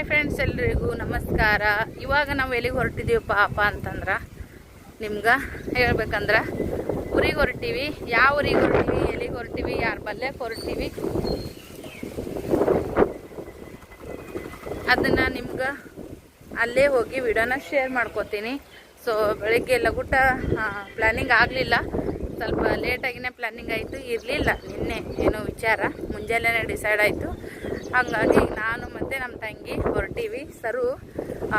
Friends, ಎಲ್ರಿಗೂ ನಮಸ್ಕಾರ. ಇವಾಗ ನಾವು ಎಲ್ಲಿಗೆ ಹೊರಟಿದ್ದೀವಪ್ಪ ಅಪ್ಪ ಅಂತಂದ್ರೆ ನಿಮ್ಗೆ ಹೇಳ್ಬೇಕಂದ್ರೆ ಊರಿಗೆ ಹೊರಟೀವಿ. ಯಾವ ಊರಿಗೆ ಹೊರಟೀವಿ, ಎಲ್ಲಿಗೆ ಹೊರಟೀವಿ, ಯಾರ ಬಲ್ಯಕ್ಕೆ ಹೊರಟೀವಿ ಅದನ್ನು ನಿಮ್ಗೆ ಅಲ್ಲೇ ಹೋಗಿ ವಿಡಿಯೋನ ಶೇರ್ ಮಾಡ್ಕೋತೀನಿ. ಸೊ ಬೆಳಗ್ಗೆ ಲಗುಟ ಪ್ಲ್ಯಾನಿಂಗ್ ಆಗಲಿಲ್ಲ, ಸ್ವಲ್ಪ ಲೇಟಾಗಿನೇ ಪ್ಲ್ಯಾನಿಂಗ್ ಆಯಿತು. ಇರಲಿಲ್ಲ ನಿನ್ನೆ ಏನೋ ವಿಚಾರ, ಮುಂಜಾನೆ ಡಿಸೈಡ್ ಆಯಿತು. ಹಾಗಾಗಿ ನಾನು ಮತ್ತು ನಮ್ಮ ತಂಗಿ ಹೊರಟೀವಿ. ಸರು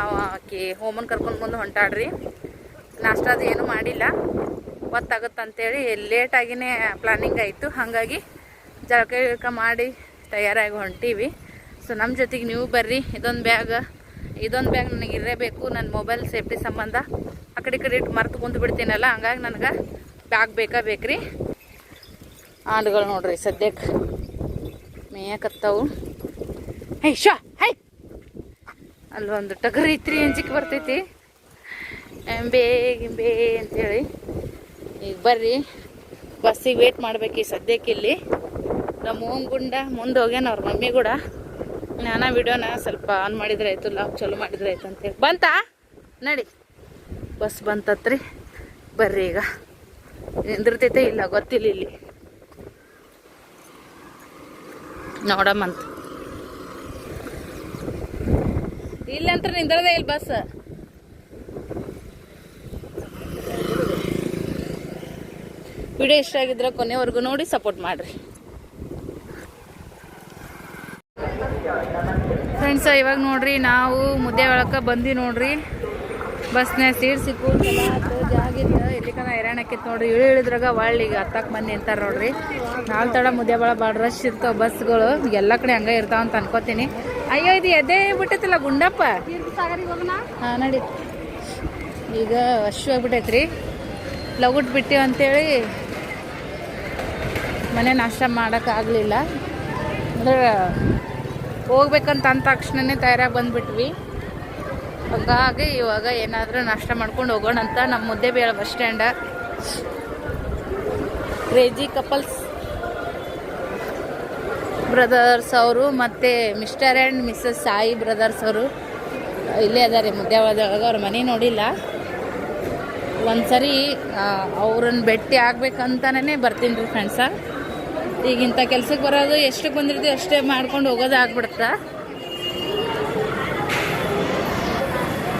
ಆಕಿ ಹೋಮನ್ ಕರ್ಕೊಂಡು ಬಂದು ಹೊಂಟಾಡ್ರಿ. ನಾಷ್ಟಾದ ಏನೂ ಮಾಡಿಲ್ಲ, ಹೊತ್ತಾಗುತ್ತಂತೇಳಿ ಲೇಟಾಗಿನೇ ಪ್ಲ್ಯಾನಿಂಗ್ ಆಯಿತು. ಹಾಗಾಗಿ ಜಳಕ ಮಾಡಿ ತಯಾರಾಗಿ ಹೊಂಟೀವಿ. ಸೊ ನಮ್ಮ ಜೊತೆಗೆ ನೀವು ಬರ್ರಿ. ಇದೊಂದು ಬ್ಯಾಗ್ ನನಗೆ ಇರಲೇಬೇಕು, ನನ್ನ ಮೊಬೈಲ್ ಸೇಫ್ಟಿ ಸಂಬಂಧ. ಆ ಕಡೆ ಇಟ್ಟು ಮರ್ತು ಕುಂತು ಬಿಡ್ತೀನಲ್ಲ, ಹಂಗಾಗಿ ನನಗೆ ಬ್ಯಾಗ್ ಬೇಕ್ರಿ. ಆಡುಗಳು ನೋಡ್ರಿ ಸದ್ಯಕ್ಕೆ ಮೇಯಕತ್ತವು. ಹೈ ಶಾ ಹೈ, ಅಲ್ಲೊಂದು ಟಗರಿ ಐತ್ರಿ, ಅಂಜಿಕೆ ಬರ್ತೈತಿ. ಎಂಬೆ ಅಂತೇಳಿ ಈಗ ಬರ್ರಿ, ಬಸ್ಸಿಗೆ ವೇಟ್ ಮಾಡ್ಬೇಕು. ಈ ಸದ್ಯಕ್ಕೆ ಇಲ್ಲಿ ನಮ್ಮ ಓಮ್ ಗುಂಡ ಮುಂದೆ ಹೋಗ್ಯಾನ ಅವ್ರ ಮಮ್ಮಿ ಕೂಡ. ನಾನು ವಿಡಿಯೋನ ಸ್ವಲ್ಪ ಆನ್ ಮಾಡಿದ್ರೆ ಆಯಿತು, ಲಾಕ್ ಚಲೋ ಮಾಡಿದ್ರೆ ಆಯ್ತು ಅಂತೇಳಿ. ಬಂತಾ ನಡಿ, ಬಸ್ ಬಂತತ್ರಿ. ಬರ್ರಿ, ಈಗ ನಿಂದಿರ್ತೈತೆ ಇಲ್ಲ ಗೊತ್ತಿಲ್ಲ, ಇಲ್ಲಿ ನೋಡಮ್ಮಂತ. ಇಲ್ಲಂತ ನಿಂದ್ರದೇ ಇಲ್ಲ ಬಸ್. ವಿಡಿಯೋ ಇಷ್ಟ ಆಗಿದ್ರೆ ಕೊನೆವರೆಗೂ ನೋಡಿ ಸಪೋರ್ಟ್ ಮಾಡಿರಿ ಫ್ರೆಂಡ್ಸ್. ಇವಾಗ ನೋಡ್ರಿ, ನಾವು ಮುದ್ದೆ ಒಳಕ್ಕೆ ಬಂದ್ವಿ ನೋಡ್ರಿ. ಬಸ್ನಾಗ ಸೀಟ್ ಸಿಕ್ಕು ಜಾಗಿದ್ದ ಎಲ್ಲಿಕನ ಹೈರಾಣ ಆಕೈತಿ ನೋಡ್ರಿ. ಇಳಿದ್ರಾಗ ಈಗ ಹತ್ತಕ್ಕೆ ಮಂದಿ ಅಂತಾರೆ ನೋಡ್ರಿ. ನಾಲ್ ತಡ ಮುದ್ದೆ ಭಾಳ ರಶ್ ಇರ್ತಾವೆ ಬಸ್ಗಳು, ಎಲ್ಲ ಕಡೆ ಹಂಗೆ ಇರ್ತಾವ ಅಂತ ಅನ್ಕೋತೀನಿ. ಅಯ್ಯೋ, ಇದು ಎದೆ ಬಿಟ್ಟೈತಿಲ್ಲ ಗುಂಡಪ್ಪ. ಹಾಂ ನಡಿ, ಈಗ ಆಗ್ಬಿಟ್ಟೈತ್ರಿ. ಲಗುಟ್ ಬಿಟ್ಟಿವಿ ಅಂತೇಳಿ ಮನೆ ನಾಷ್ಟ ಮಾಡೋಕ್ಕಾಗಲಿಲ್ಲ. ಅಂದ್ರೆ ಹೋಗ್ಬೇಕಂತ ಅಂದ ತಕ್ಷಣನೇ ತಯಾರಾಗಿ ಬಂದುಬಿಟ್ವಿ. ಹಾಗಾಗಿ ಇವಾಗ ಏನಾದರೂ ನಾಷ್ಟ ಮಾಡ್ಕೊಂಡು ಹೋಗೋಣ ಅಂತ ನಮ್ಮ Muddebihal bus stand. Crazy couples brothers ಅವರು ಮತ್ತು mister and missus Sai brothers ಅವರು ಇಲ್ಲೇ ಅದಾರೆ ಮುದ್ದೇಬಿಹಾಳದೊಳಗೆ. ಅವ್ರ ಮನೆ ನೋಡಿಲ್ಲ, ಒಂದ್ಸರಿ ಅವ್ರನ್ನ ಭೇಟಿ ಆಗ್ಬೇಕಂತನೇ ಬರ್ತೀನಿ ರೀ ಫ್ರೆಂಡ್ಸ. ಈಗಿಂಥ ಕೆಲ್ಸಕ್ಕೆ ಬರೋದು ಎಷ್ಟಕ್ಕೆ ಬಂದಿರ್ತೀವಿ ಅಷ್ಟೇ ಮಾಡ್ಕೊಂಡು ಹೋಗೋದು ಆಗ್ಬಿಡುತ್ತೆ.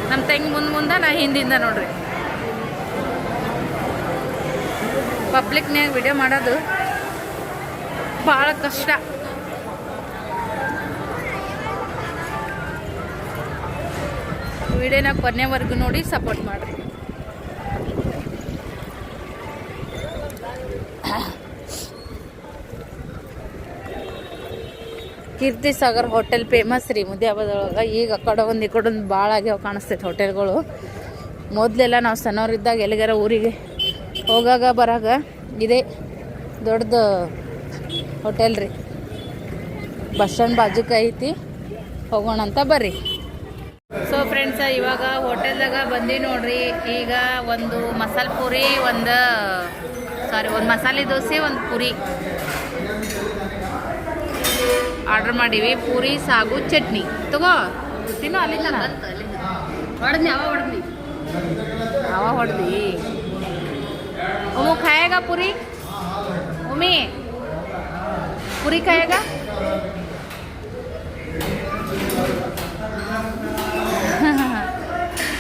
ನಮ್ಮ ತಂಗಿ ಮುಂದೆ ನಾ ಹಿಂದಿಂದ ನೋಡ್ರಿ. ಪಬ್ಲಿಕ್ನಾಗ ವಿಡಿಯೋ ಮಾಡೋದು ಭಾಳ ಕಷ್ಟ. ವಿಡಿಯೋನ ಕೊನೆವರೆಗೂ ನೋಡಿ ಸಪೋರ್ಟ್ ಮಾಡಿರಿ. ಕೀರ್ತಿ ಸಾಗರ್ ಹೋಟೆಲ್ ಫೇಮಸ್ ರೀ ಮುದ್ಯಾಬದೊಳಗೆ. ಈಗ ಆ ಕಡೆ ಒಂದು ಈ ಕಡೆ ಒಂದು ಭಾಳ ಆಗ್ಯಾವ ಕಾಣಿಸ್ತೈತೆ ಹೋಟೆಲ್ಗಳು. ಮೊದಲೆಲ್ಲ ನಾವು ಸಣ್ಣವ್ರಿದ್ದಾಗ ಎಲ್ಲಿಗಾರ ಊರಿಗೆ ಹೋಗಾಗ ಬರಾಗ ಇದೇ ದೊಡ್ಡದು ಹೋಟೆಲ್ ರೀ. ಬಸ್ ಸ್ಟ್ಯಾಂಡ್ ಬಾಜುಕ ಐತಿ, ಹೋಗೋಣ ಅಂತ ಬರ್ರಿ. ಸೊ ಫ್ರೆಂಡ್ಸ, ಇವಾಗ ಹೋಟೆಲ್ದಾಗ ಬಂದು ನೋಡ್ರಿ. ಈಗ ಒಂದು ಮಸಾಲೆ ಪೂರಿ, ಒಂದು ಮಸಾಲೆ ದೋಸೆ, ಒಂದು ಪೂರಿ ಆರ್ಡ್ರ್ ಮಾಡೀವಿ. ಪೂರಿ ಸಾಗು ಚಟ್ನಿ ತಗೋ ತಿನ್ನೋ. ಅಲ್ಲಿಂದ ಅವ ಹೊಡೆದಿ ಓಮು ಖಾಯೇಗ ಪೂರಿ. ಒಮ್ಮಿ ಪೂರಿ ಖಾಯೇಗ.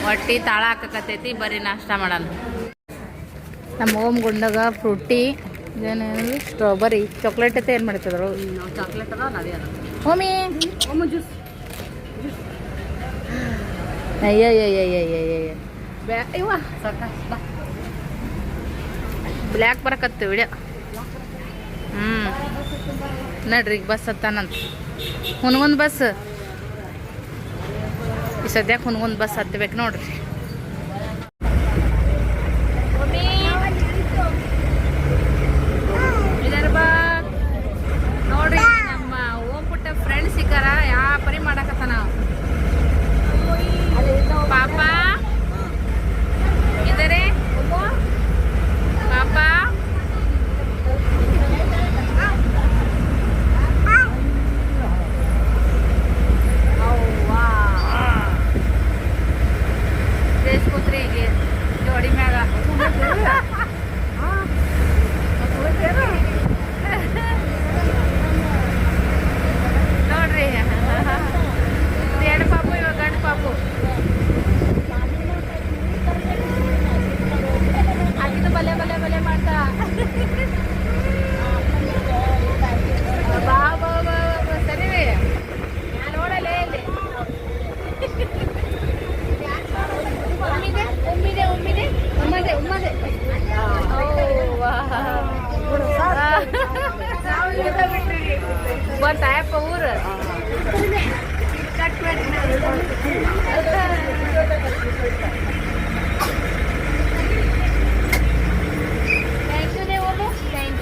ಹೊಟ್ಟಿ ತಾಳ ಹಾಕಕತ್ತೈತಿ, ಬರೀ ನಾಷ್ಟ ಮಾಡೋಣ. ನಮ್ಮ ಓಮ್ ಗುಂಡಾಗ ಫ್ರೂಟಿ, ಏನೇನು ಸ್ಟ್ರಾಬೆರಿ, ಚಾಕ್ಲೇಟ್ ಐತೆ. ಏನು ಮಾಡ್ತಿದ್ರು ಚಾಕ್ಲೇಟ್ ಅದ ನದಿ ಅದ. ಓಮಿ ಜ್ಯೂಸ್. ಅಯ್ಯಯ್ಯಯ್ಯಯ್ಯಯ್ಯ ಇವ ಬ್ಲ್ಯಾಕ್ ಬರಕತ್ತು ವಿಡಿಯೋ. ನಡ್ರಿ, ಈಗ ಬಸ್ ಹತ್ತಾನಂತ. ಹುನ್ಗೊಂದು ಬಸ್ ಈ ಸದ್ಯಕ್ಕೆ ಹುನ್ಗೊಂದು ಬಸ್ ಹತ್ತಬೇಕು ನೋಡ್ರಿ. ನೋಡ್ರಿ, ನಮ್ಮ ಓಮ್ ಪುಟ್ಟ ಫ್ರೆಂಡ್ ಸಿಕ್ಕಾರ. ಯಾವ ಪರಿ ಮಾಡಕತ್ತ ನಾವು ಪಾಪ ಇದಾರೆ. ಪಾಪ wow. ಬರ್ತಾಯಪ್ಪ ಊರು ಥ್ಯಾಂಕ್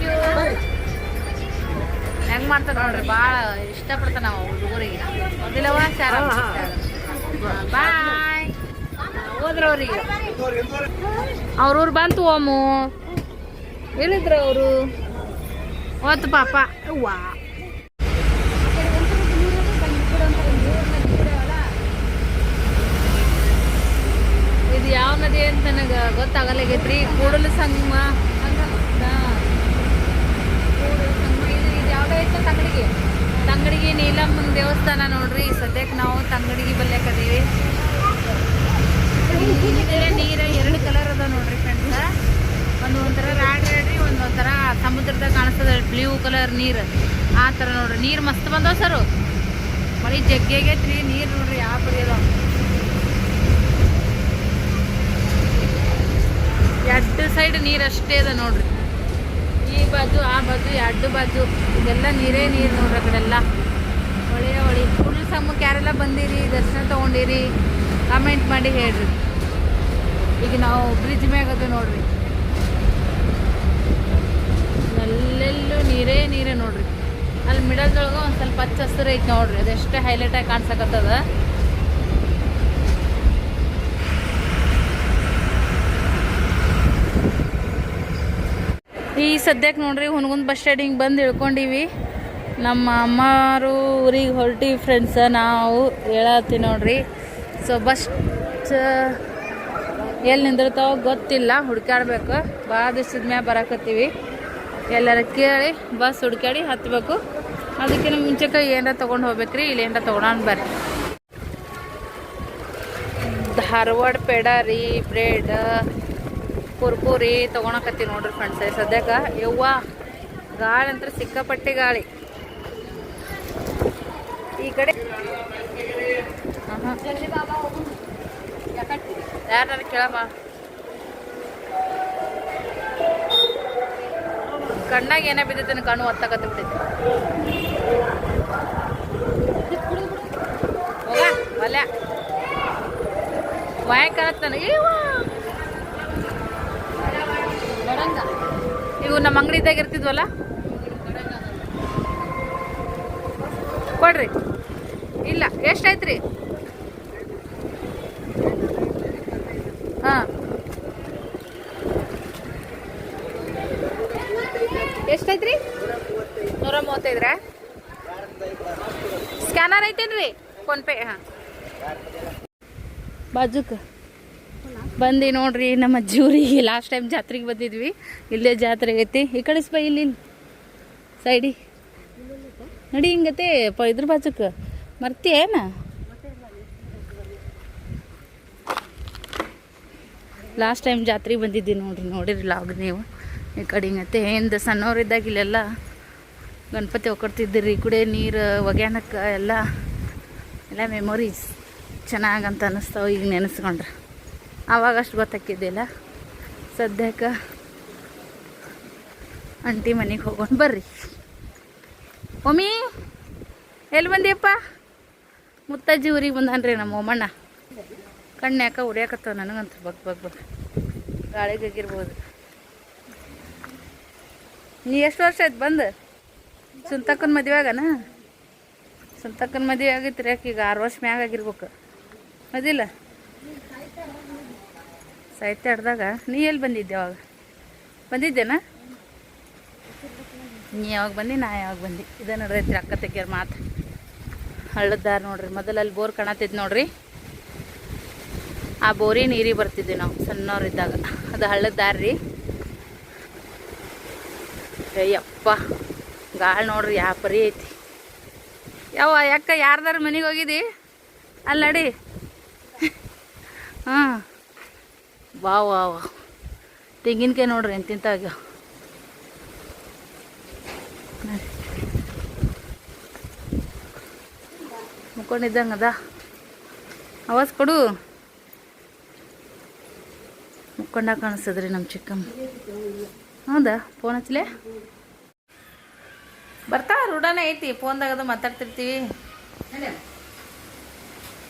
ಯು ಹೆಂಗೆ ಮಾಡ್ತಾರೆ ನೋಡ್ರಿ ಭಾಳ ಇಷ್ಟಪಡ್ತಾನೆ ನಾವು ಹುಡುಗರಿಗೆ ಮೊದಲವ ಚಾರ ಬಾಯ್ ಹೋದ್ರವ್ರಿಗೆ ಅವ್ರವ್ರು ಬಂತು ಓಮು ಹೇಳಿದ್ರು ಅವರು ಓತು ಪಾಪ ವಾ ಇದು ಯಾವ ನದಿ ಅಂತ ನನಗೆ ಗೊತ್ತಾಗಲ್ಲಾಗೈತ್ರಿ ಕೂಡಲ ಸಂಗಮ ಇದು ಯಾವುದೋ ಐತೆ ತಂಗಡಿಗೆ ನೀಲಮ್ಮನ ದೇವಸ್ಥಾನ ನೋಡ್ರಿ ಸದ್ಯಕ್ಕೆ ನಾವು ತಂಗಡಿಗೆ ಬಲ್ಯಾಕದೀವಿ ನೀರ ಎರಡು ಕಲರ್ ಅದ ನೋಡ್ರಿ ಫ್ರೆಂಡ್ಸ ಒಂದು ಒಂಥರ ರಾಡ್ರಿ ಒಂದೊಂಥರ ಸಮುದ್ರದಾಗ ಕಾಣಿಸ್ತದ ಬ್ಲೂ ಕಲರ್ ನೀರು ಆ ಥರ ನೋಡ್ರಿ ನೀರು ಮಸ್ತ್ ಬಂದವ ಸರು ಮಳೆ ಜಗ್ಗೆಗೈತ್ರಿ ನೀರು ನೋಡ್ರಿ ಯಾವ ಪರಿ ಅದಾವ ಎರಡು ಸೈಡ್ ನೀರು ಅಷ್ಟೇ ಅದ ನೋಡ್ರಿ ಈ ಬಾಜು ಆ ಬಾಜು ಎರಡು ಬಾಜು ಇದೆಲ್ಲ ನೀರೇ ನೀರು ನೋಡ್ರಿ ಆ ಕಡೆಲ್ಲ ಹೊಳೆಯ ಹೊಳಿ ಕೂಡಲ ಸಂಗಮಕ್ಕೆ ಯಾರೆಲ್ಲ ಬಂದಿರಿ ದರ್ಶನ ತೊಗೊಂಡಿರಿ ಕಮೆಂಟ್ ಮಾಡಿ ಹೇಳ್ರಿ ಈಗ ನಾವು ಬ್ರಿಡ್ಜ್ ಮ್ಯಾಗದು ನೋಡ್ರಿ ಅಲ್ಲೆಲ್ಲೂ ನೀರೇ ನೋಡ್ರಿ ಅಲ್ಲಿ ಮಿಡಲ್ದೊಳಗೆ ಒಂದು ಸ್ವಲ್ಪ ಹಚ್ಚ ಹಸಿರು ಐತೆ ನೋಡ್ರಿ ಅದೆಷ್ಟೇ ಹೈಲೈಟಾಗಿ ಕಾಣಿಸಕತ್ತದ ಈ ಸದ್ಯಕ್ಕೆ ನೋಡ್ರಿ ಹುನಗುಂದ ಬಸ್ ಸ್ಟ್ಯಾಂಡಿಗೆ ಬಂದು ಇಳ್ಕೊಂಡಿವಿ ನಮ್ಮ ಅಮ್ಮರು ಊರಿಗೆ ಹೊರಟಿವಿ ಫ್ರೆಂಡ್ಸ ನಾವು ಹೇಳತ್ತೀವಿ ನೋಡ್ರಿ ಸೊ ಬಸ್ ಎಲ್ಲಿ ನಿಂದಿರ್ತಾವ ಗೊತ್ತಿಲ್ಲ ಹುಡ್ಕಾಡ್ಬೇಕು ಭಾಳ ದಿವ್ಸದ ಮ್ಯಾಗ ಬರಾಕತ್ತೀವಿ ಎಲ್ಲರ ಕೇಳಿ ಬಸ್ ಹುಡ್ಕಾಡಿ ಹತ್ತಬೇಕು ಅದಕ್ಕಿಂತ ಮುಂಚೆಗೆ ಏನಾರ ತೊಗೊಂಡು ಹೋಗ್ಬೇಕ್ರಿ ಇಲ್ಲಿ ಏನಾರ ತೊಗೊಂಡು ಬರ್ರಿ ಧಾರವಾಡ ಪೇಡ ರೀ ಬ್ರೆಡ್ ಕುರ್ಕುರಿ ತೊಗೊಳಕತ್ತೀವಿ ನೋಡ್ರಿ ಫ್ರೆಂಡ್ಸ್ ಸದ್ಯಕ್ಕೆ ಯವ್ವ ಗಾಳಿ ಅಂತ ಸಿಕ್ಕಾಪಟ್ಟೆ ಗಾಳಿ ಈ ಕಡೆ ಯಾರು ಕೇಳಮ್ಮ ಕಣ್ಣಾಗ ಏನೇ ಬಿದ್ದೈತೆ ಕಣ್ಣು ಒತ್ತಾಕತ್ತ ಬಿಟ್ಟೈತಿ ಹೋಗ ಒಲ್ಯ ವಾಯ್ ಕಾಣತ್ತಾನ ಇವು ನಮ್ಮ ಅಂಗಡಿದಾಗ ಇರ್ತಿದ್ವಲ್ಲ ಕೊಡ್ರಿ ಇಲ್ಲ ಎಷ್ಟಾಯ್ತು ರೀ ಹಾಂ ಎಷ್ಟಾಯ್ತು ರೀ 135 ಸ್ಕ್ಯಾನರ್ ಐತೇನ್ರಿ ಫೋನ್ಪೇ ಹಾಂ ಬಾಜುಕ್ ಬಂದು ನೋಡ್ರಿ ನಮ್ಮ ಅಜ್ಜಿಯೂರಿಗೆ ಲಾಸ್ಟ್ ಟೈಮ್ ಜಾತ್ರೆಗೆ ಬಂದಿದ್ವಿ ಇಲ್ಲೇ ಜಾತ್ರೆ ಆಗೈತಿ ಈ ಕಡೆ ಸ್ಪೈ ಇಲ್ಲಿ ಸೈಡಿ ನಡಿ ಹಿಂಗತೆ ಇದ್ರ ಬಾಜುಕ್ ಮರ್ತಿಯೇನ ಲಾಸ್ಟ್ ಟೈಮ್ ಜಾತ್ರೆಗೆ ಬಂದಿದ್ದಿ ನೋಡಿರಲ್ಲ ಅವಾಗ ನೀವು ಈ ಕಡೆ ಹಿಂಗತ್ತೆ ಹಿಂದೆ ಸಣ್ಣವ್ರಿದ್ದಾಗ ಇಲ್ಲೆಲ್ಲ ಗಣಪತಿ ಒಕ್ಕಡ್ತಿದ್ದಿರಿ ಈ ಕಡೆ ನೀರು ಒಗ್ಯಾನಕ್ಕೆ ಎಲ್ಲ ಮೆಮೊರೀಸ್ ಚೆನ್ನಾಗಂತ ಅನ್ನಿಸ್ತಾವೆ ಈಗ ನೆನೆಸ್ಕೊಂಡ್ರೆ ಆವಾಗ ಅಷ್ಟು ಗೊತ್ತಾಕಿದ್ದಿಲ್ಲ ಸದ್ಯಕ್ಕೆ ಅಂಟಿ ಮನೆಗೆ ಹೋಗೋಣ ಬರ್ರಿ ಒಮ್ಮಿ ಎಲ್ಲಿ ಬಂದಿಯಪ್ಪ ಮುತ್ತಜ್ಜಿ ಊರಿಗೆ ಬಂದಾನ್ರಿ ನಮ್ಮ ಒಮ್ಮಣ್ಣ ಕಣ್ಣು ಯಾಕೆ ಉರಿಯಾಕತ್ತವ ನನಗಂತ ಬಗ್ ಗಾಳಿಗಾಗಿರ್ಬೋದು ನೀ ಎಷ್ಟು ವರ್ಷ ಆಯ್ತು ಬಂದು ಸುಂತಕ್ಕನ ಮದುವೆ ಆಗನ ಸುಂತಕ್ಕನ ಮದುವೆ ಆಗೈತ್ರಿ ಯಾಕೆ ಈಗ 6 ವರ್ಷ ಮ್ಯಾಗ ಆಗಿರ್ಬೇಕು ಅದಿಲ್ಲ ಸಾಹಿತ್ಯ ಹಿಡ್ದಾಗ ನೀ ಎಲ್ಲಿ ಬಂದಿದ್ದೆ ಅವಾಗ ಬಂದಿದ್ದೇನಾ ನೀ ಯಾವಾಗ ಬಂದು ನಾ ಯಾವಾಗ ಬಂದು ಇದೇ ನಡೆದೈತ್ರಿ ಅಕ್ಕ ತೆಗಿಯೋರು ಮಾತು ಹಳ್ಳದಾರ ನೋಡ್ರಿ ಮೊದಲು ಅಲ್ಲಿ ಬೋರ್ ಕಾಣತಿದ್ದು ನೋಡ್ರಿ ಆ ಬೋರಿ ನೀರಿಗೆ ಬರ್ತಿದ್ವಿ ನಾವು ಸಣ್ಣವ್ರಿದ್ದಾಗ ಅದು ಹಳ್ಳದಾರ್ರಿ ಅಯ್ಯಪ್ಪ ಗಾಳಿ ನೋಡ್ರಿ ಯಾವ ಪರಿ ಐತಿ ಯಾಕ ಯಾರ್ದಾರ ಮನೆಗೆ ಹೋಗಿದ್ದಿ ಅಲ್ಲಿ ನಡಿ ಹಾಂ ವಾ ತೆಂಗಿನಕಾಯಿ ನೋಡ್ರಿ ಎಂತಿಂತಾಗ ಮುಕ್ಕೊಂಡಿದ್ದಂಗೆ ಅದ ಆವಾಜ್ ಕೊಡು ಮುಕ್ಕೊಂಡಾಗ ಕಾಣಿಸ್ತದ್ರಿ ನಮ್ಮ ಚಿಕ್ಕಮ್ಮ ಹೌದಾ ಫೋನ್ ಹಚ್ಚಲೇ ಬರ್ತಾಳ ರೂಢಾನೇ ಐತಿ ಫೋನ್ದಾಗದು ಮಾತಾಡ್ತಿರ್ತೀವಿ.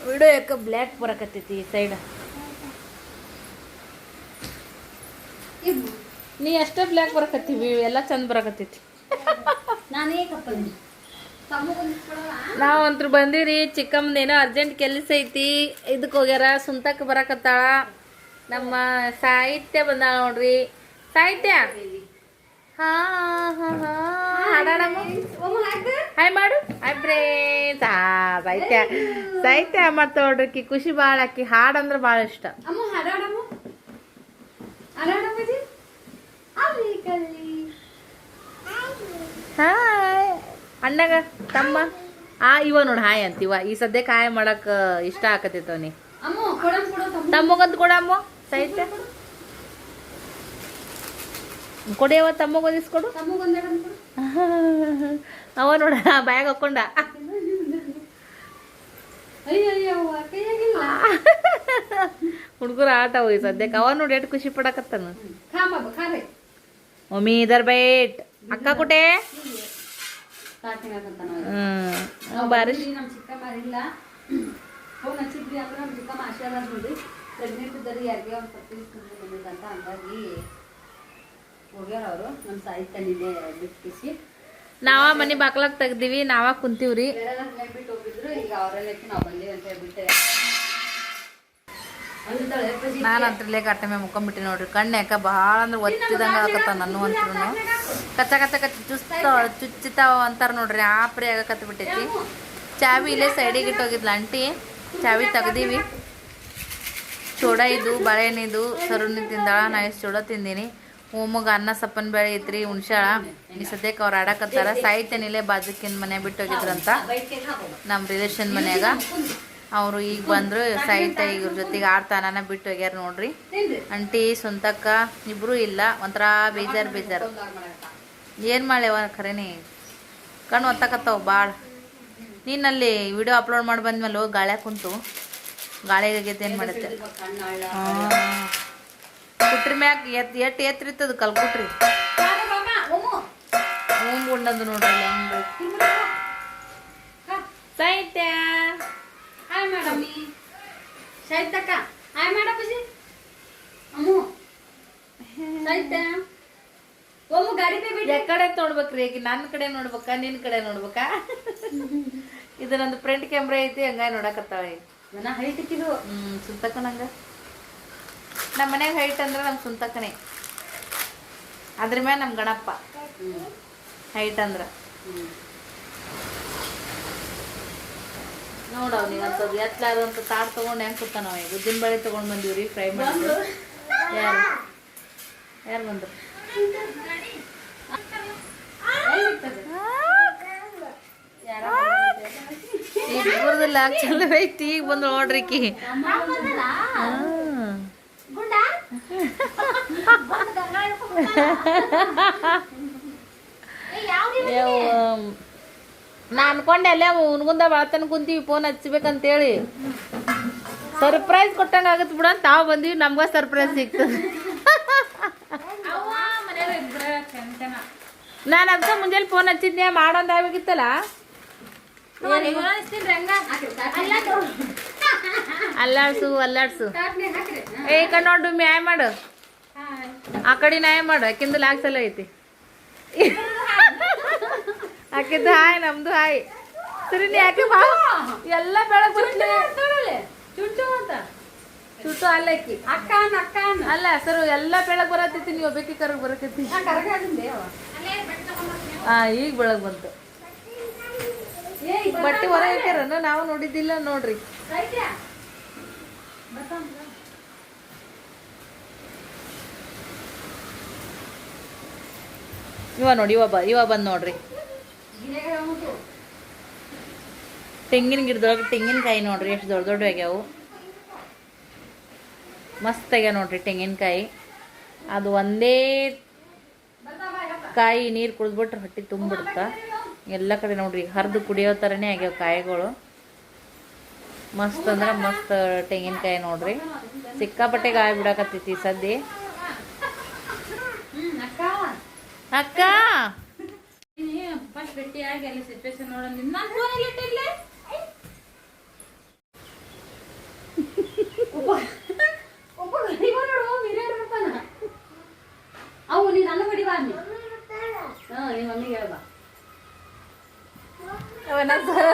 ವಿಡಿಯೋ ಯಾಕೆ ಬ್ಲ್ಯಾಕ್ ಬರಕತ್ತೈತಿ ಸೈಡ್. ನೀ ಅಷ್ಟೇ ಬ್ಲ್ಯಾಕ್ ಬರಕತ್ತೀವಿ, ಎಲ್ಲ ಚಂದ ಬರಕತ್ತೈತಿ. ನಾವಂತ್ರು ಬಂದಿರಿ. ಚಿಕ್ಕಮ್ಮನೇನೋ ಅರ್ಜೆಂಟ್ ಕೆಲಸ ಐತಿ, ಇದಕ್ಕೆ ಹೋಗ್ಯಾರ. ಸುಂತಕ್ಕೆ ಬರಕತ್ತಾಳ. ನಮ್ಮ ಸಾಹಿತ್ಯ ಬಂದಾಳ ನೋಡ್ರಿ. ಸಾಹಿತ್ಯ ಹಾ ಹಾ ಹಾ ಹಾಡಾಡಮ್ಮ. ಹಾಯ್ ಮಾಡು. Hi friends. ಸಾಹಿತ್ಯ ಸಾಹಿತ್ಯ ಮಾಡ್ತಾ ನೋಡ್ರಿ. ಖುಷಿ ಭಾಳ. ಆಕಿ ಹಾಡಂದ್ರೆ ಭಾಳ ಇಷ್ಟ. ಹಾಯ್ ಅಣ್ಣಗ ತಮ್ಮ. ಇವ ನೋಡ್ ಹಾಯ್ ಅಂತೀವ. ಈ ಸದ್ಯಕ್ಕೆ ಹಾಯ್ ಮಾಡಕ್ ಇಷ್ಟ ಆಕತಿತ್ತವನಿ. ತಮ್ಮಗಂತ ಕೊಡಮ್ಮ. ಸಾಹಿತ್ಯ ಕೊಡಿಯವ. ತಮ್ಮಗೊಂದಿಸ್ಕೊಡು. ಅವ ನೋಡ ಬ್ಯಾಗ್ ಹಾಕೊಂಡ. ಹುಡುಗರು ಆಟ ಹೋಗಿ ಸದ್ಯಕ್ಕೆ. ಅವ ನೋಡಿ ಎಷ್ಟು ಖುಷಿ ಪಡಕತ್ತಾನ. ಮಮ್ಮಿ ಇದರ್ ಬೈಟ್. ಅಕ್ಕ ಕುಟೆ ಬಾರಿ. ನಾವ ಮನಿ ಬಾಕ್ಲಾಗ್ ತೆಗ್ದಿವಿ. ನಾವ ಕುಂತೀವ್ರಿ. ನಾನು ಅಂತ್ರಲ್ಲೇ ಕಟ್ಟಮೆ ಮುಕ್ಕೊಂಬಿಟ್ಟಿ ನೋಡ್ರಿ. ಕಣ್ಣು ಯಾಕ ಭಾಳ ಅಂದ್ರೆ ಒತ್ತಿದಂಗ ಆಗತ್ತ. ನಾನು ಅಂತೂ ಕಚ್ಚ ಕಚ್ಚ ಕಚ್ಚ ಚುಚ್ಚಿತಾವ ಅಂತಾರ ನೋಡ್ರಿ. ಆಪ್ರಿ ಆಗಕತ್ತ ಬಿಟ್ಟೈತಿ. ಚಾವಿ ಇಲ್ಲೇ ಸೈಡಿಗೆ ಇಟ್ಟೋಗಿದ್ಲ ಆಂಟಿ. ಚಾವಿ ತೆಗ್ದೀವಿ. ಚೋಡ ಇದು ಬಾಳೆಹಣ್ಣಿದು ಸರುನಿ ತಿಂದಾಳ. ನಾ ಎಷ್ಟು ಚೋಡ ತಿಂದೀನಿ. ಓಮಗ ಅನ್ನ ಸಪ್ಪನ್ ಬೇಳೆ ಐತ್ರಿ. ಹುಣ್ಸಾಳ ಈ ಸದ್ಯಕ್ಕೆ ಅವ್ರು ಆಡಕತ್ತಾರ. ಸಾಹಿತ್ಯನಿಲ್ಲೇ ಬಾಜುಕಿನ ಮನೆ ಬಿಟ್ಟೋಗಿದ್ರಂತ, ನಮ್ಮ ರಿಲೇಷನ್ ಮನ್ಯಾಗ. ಅವರು ಈಗ ಬಂದ್ರು. ಸಾಹಿತ್ಯ ಇವ್ರ ಜೊತೆಗೆ ಆಡ್ತಾನ ಬಿಟ್ಟು ಹೋಗ್ಯಾರ ನೋಡ್ರಿ. ಅಂಟಿ ಸುಂತಕ್ಕ ಇಬ್ರು ಇಲ್ಲ. ಒಂಥರ ಬೇಜಾರು ಬೇಜಾರು. ಏನು ಮಾಡ್ಯವ ಖರೇನಿ. ಕಣ್ಣು ಒತ್ತಕತ್ತಾವ ಭಾಳ. ನೀನಲ್ಲಿ ವಿಡಿಯೋ ಅಪ್ಲೋಡ್ ಮಾಡಿ ಬಂದ್ಮೇಲೆ ಗಾಳ್ಯಾಗ ಕುಂತು ಗಾಳಿಗಾಗೈತೆ. ಏನು ಮಾಡುತ್ತೆ ಕುಟ್ರಿ ಮ್ಯಾಗ ಎಟ್ಟು ಎತ್ತರಿತ್ತದು ಕಲ್ಕುಟ್ರಿ. ಓಮ್ ಉಣ್ಣದು ನೋಡ್ರಿ ಹೆಂಗ್. ಸಾಹಿತ್ಯ ಹಾಯ್ ಮೇಡಮ್. ಸಾಹಿತ್ಯಕ್ಕ ಹಾಯ್ ಮಾಡಪ್ಪಿ. ಅಮ್ಮು ಸಾಹಿತ್ಯ ಒಮ್ಮು ಗಾಡಿ ಪೇ ಬಿಡಿ. ಕಡೆ ನೋಡ್ಬೇಕ್ರಿ. ಈಗ ನನ್ನ ಕಡೆ ನೋಡ್ಬೇಕಾ ನಿನ್ನ ಕಡೆ ನೋಡ್ಬೇಕಾ? ಇದು ನಂದು ಫ್ರಂಟ್ ಕ್ಯಾಮ್ರಾ ಐತಿ. ಹಂಗಾಗಿ ನೋಡಕತ್ತಾವ. ಹೈಟ್ ಇಕ್ಕಿದು ಸುಂತಕ್ಕ. ನಂಗ ನಮ್ಮ ಮನ್ಯಾಗ ಹೈಟ್ ಅಂದ್ರೆ ನಮ್ಮ ಸುಂತಕ್ಕನೇ. ಅದ್ರ ಮ್ಯಾಲ ನಮ್ಮ ಗಣಪ್ಪ ಹೈಟ್ ಅಂದ್ರ. ನೋಡವ್ ನೀವು ಅಂತದ್ ಎತ್ತಲಾದಂತ ತಾಟ್ ತಗೊಂಡು ಹೆಂಗೆ ಕೂತಾನವ. ಈಗ ಉದ್ದಿನ ಬೇಳೆ ತೊಗೊಂಡು ಬಂದೀವ್ರಿ. ಫ್ರೈ ಮಾಡಿ. ಯಾರು ಯಾರು ಬಂದ್ರು? ಈಗ ಬರೋದಿಲ್ಲ. ಚಲೋ ಐತಿ. ಈಗ ಬಂದು ನೋಡ್ರಿ ಕಿ. ನಾ ಅನ್ಕೊಂಡೆ ಅಲ್ಲೇ ಉನ್ಗುಂದ ಬಾಳ್ತಾನ ಕುಂತೀವಿ ಫೋನ್ ಹಚ್ಬೇಕಂತೇಳಿ. ಸರ್ಪ್ರೈಸ್ ಕೊಟ್ಟಂಗ ಆಗತ್ ಬಿಡ. ತಾವ್ ಬಂದೀವಿ, ನಮ್ಗ ಸರ್ಪ್ರೈಸ್ ಸಿಗ್ತದೆ. ನಾನು ಅದಕ್ಕೆ ಮುಂಜಾನೆ ಫೋನ್ ಹಚ್ಚಿದ್ನೆ. ಮಾಡೋಂದು ಆಗಿತ್ತಲ್ಲ. ಅಲ್ಲಾಡ್ಸು ಅಲ್ಲಾಡ್ಸು. ಏ ಕಡೆ ನೋಡು ನ್ಯಾಯ ಮಾಡು. ಆ ಕಡೆ ನ್ಯಾಯ ಮಾಡು. ಆಕಿಂದು ಲಾಕ್ ಸಲ ಐತಿ. ಆಕಿದ್ದು ಹಾಯ್, ನಮ್ದು ಹಾಯ್. ಸರಿ ನೀ ಯಾಕೆ ಬಾ. ಎಲ್ಲ ಬೆಳಗ್ಗೆ ಚುಟ್ಟು ಅಲ್ಲಕ್ಕಿ ಅಕ್ಕ ಅಲ್ಲ ಸರ್. ಎಲ್ಲ ಬೆಳಗ್ಗೆ ಬರತೈತಿ. ನೀವು ಬೇಕಿ ಕರಗ್ ಬರಕೈತಿ. ಈಗ ಬೆಳಗ್ ಬಂತು. ಬಟ್ಟೆ ಹೊರಗೆ ಹಾಕ್ಯಾರ. ನಾವು ನೋಡಿದ್ದಿಲ್ಲ ನೋಡ್ರಿ. ಇವ ನೋಡಿ. ಇವ ಬಂದ್ ನೋಡ್ರಿ. ತೆಂಗಿನ ಗಿಡದೊಳಗೆ ತೆಂಗಿನಕಾಯಿ ನೋಡ್ರಿ. ಎಷ್ಟು ದೊಡ್ಡ ದೊಡ್ಡ ಆಗ್ಯಾವು. ಮಸ್ತ್ ಆಗ್ಯಾವ ನೋಡ್ರಿ ತೆಂಗಿನಕಾಯಿ. ಅದು ಒಂದೇ ಕಾಯಿ ನೀರು ಕುಡಿದ್ಬಿಟ್ರೆ ಹೊಟ್ಟೆ ತುಂಬಿಡ್ತ. ಎಲ್ಲ ಕಡೆ ನೋಡ್ರಿ ಹರಿದು ಕುಡಿಯೋ ಥರನೇ ಆಗ್ಯಾವ ಕಾಯಿಗಳು. ಮಸ್ತ್ ಅಂದ್ರೆ ಮಸ್ತ್ ತೆಂಗಿನಕಾಯಿ ನೋಡ್ರಿ. ಸಿಕ್ಕಾಪಟ್ಟೆ ಕಾಯಿ ಬಿಡಾಕತ್ತೈತಿ ಸದ್ಯ. ಅಕ್ಕ ಭೇಟಿಯಾಗಿ ಅಲ್ಲಿ ಸಿಚುವೇಶನ್ ನೋಡೋಣ. ನಾನು ಫೋನ್ ಎಲ್ಲಿ ಇಟ್ಟಿರ್ಲಿ? ಒಬ್ಬ ಗಡಿಗೋ ನೋಡು ಮಿರರ್ ಇರ್ತಾನ. ಅವು ನೀನು ನನ್ನ ಗಡಿ ಬಾ ನೀ. ನಿಮ್ಮ ಮಮ್ಮಿಗೆ ಹೇಳ ಬಾ. ಅವನ ಸರ